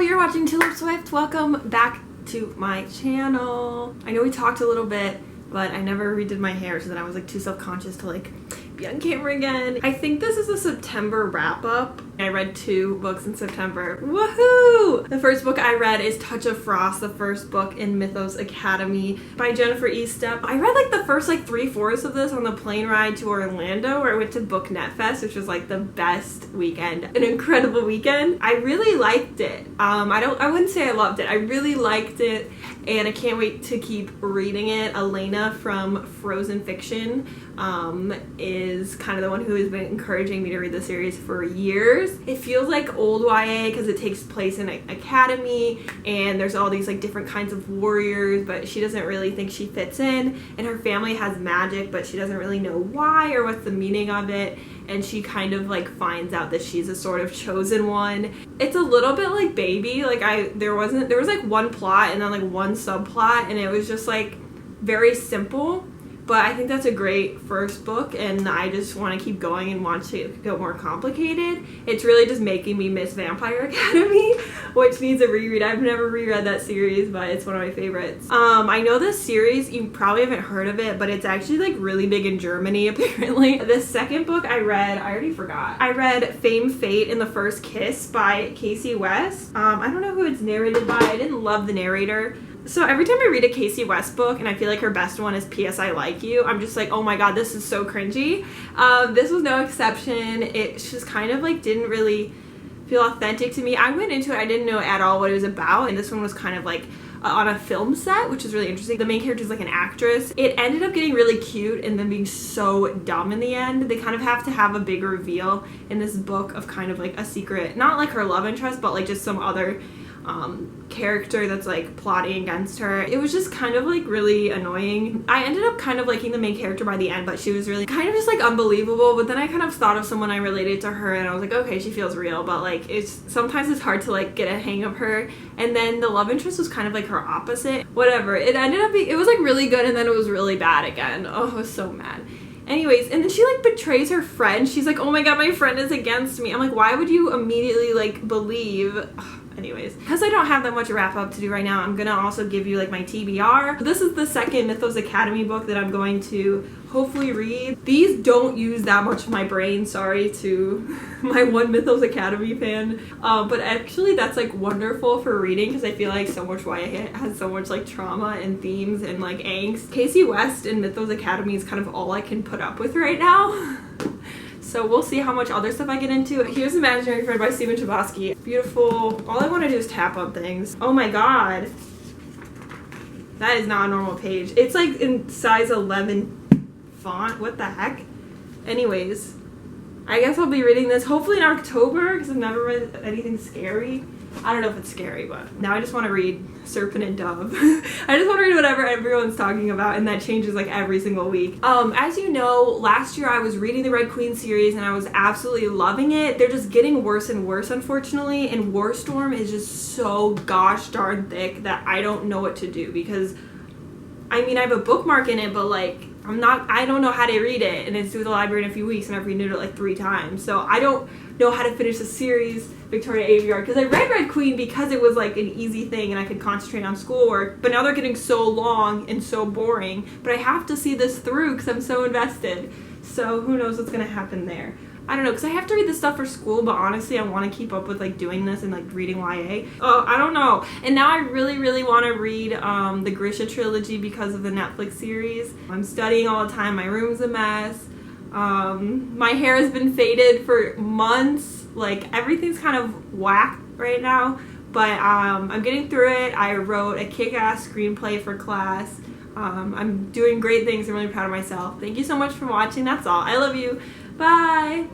you're watching Tulipswift. Welcome back to my channel. I know we talked a little bit, but I never redid my hair, so then I was like too self-conscious to like be on camera again. I think this is a September wrap-up. I read 2 books in September. Woohoo! The first book I read is Touch of Frost, the first book in Mythos Academy by Jennifer Estep. I read like the first like 3/4 of this on the plane ride to Orlando, where I went to Book Net Fest, which was like the best weekend. An incredible weekend. I really liked it. I wouldn't say I loved it. I really liked it, and I can't wait to keep reading it. Elena from Frozen Fiction is kind of the one who has been encouraging me to read the series for years. It feels like old YA because it takes place in an academy and there's all these like different kinds of warriors, but she doesn't really think she fits in, and her family has magic but she doesn't really know why or what's the meaning of it, and she kind of like finds out that she's a sort of chosen one. It's a little bit like Baby. Like there was like one plot and then like one subplot, and it was just like very simple. But I think that's a great first book, and I just want to keep going and want to go more complicated. It's really just making me miss Vampire Academy, which needs a reread. I've never reread that series, but it's one of my favorites. I know this series, you probably haven't heard of it, but it's actually like really big in Germany apparently. The second book I read, I already forgot. I read Fame, Fate, and the First Kiss by Casey West. I don't know who it's narrated by. I didn't love the narrator. So every time I read a Casey West book, and I feel like her best one is P.S. I Like You, I'm just like, oh my god, this is so cringy. This was no exception. It just kind of like didn't really feel authentic to me. I went into it, I didn't know at all what it was about, and this one was kind of like on a film set, which is really interesting. The main character is like an actress. It ended up getting really cute and then being so dumb in the end. They kind of have to have a big reveal in this book of kind of like a secret, not like her love interest, but like just some other character that's like plotting against her. It was just kind of like really annoying. I ended up kind of liking the main character by the end, but she was really kind of just like unbelievable. But then I kind of thought of someone I related to her, and I was like, okay, she feels real, but like sometimes it's hard to like get a hang of her. And then the love interest was kind of like her opposite. Whatever. It ended up being, it was like really good, and then it was really bad again. Oh, I was so mad. Anyways, and then she like betrays her friend. She's like, oh my god, my friend is against me. I'm like, why would you immediately like believe? Ugh. Anyways, because I don't have that much wrap up to do right now, I'm gonna also give you like my TBR. This is the second Mythos Academy book that I'm going to hopefully read. These don't use that much of my brain, sorry to my one Mythos Academy fan, but actually that's like wonderful for reading because I feel like so much YA has so much like trauma and themes and like angst. Casey West and Mythos Academy is kind of all I can put up with right now. So we'll see how much other stuff I get into. Here's Imaginary Friend by Stephen Chbosky. Beautiful. All I want to do is tap on things. Oh my god. That is not a normal page. It's like in size 11 font. What the heck? Anyways, I guess I'll be reading this hopefully in October because I've never read anything scary. I don't know if it's scary, but now I just want to read Serpent and Dove. I just want to read whatever everyone's talking about, and that changes like every single week. As you know, last year I was reading the Red Queen series and I was absolutely loving it. They're just getting worse and worse, unfortunately, and War Storm is just so gosh darn thick that I don't know what to do, because I mean I have a bookmark in it, but like I don't know how to read it, and it's due to the library in a few weeks and I've renewed it like 3 times, so I don't know how to finish the series Victoria Aveyard, because I read Red Queen because it was like an easy thing and I could concentrate on schoolwork, but now they're getting so long and so boring, but I have to see this through because I'm so invested, so who knows what's gonna happen there. I don't know, because I have to read this stuff for school, but honestly I want to keep up with like doing this and like reading YA. Oh, I don't know. And now I really want to read the Grisha trilogy because of the Netflix series. I'm studying all the time, my room's a mess. My hair has been faded for months, like everything's kind of whack right now, but I'm getting through it. I wrote a kick-ass screenplay for class. I'm doing great things. I'm really proud of myself. Thank you so much for watching. That's all. I love you. Bye.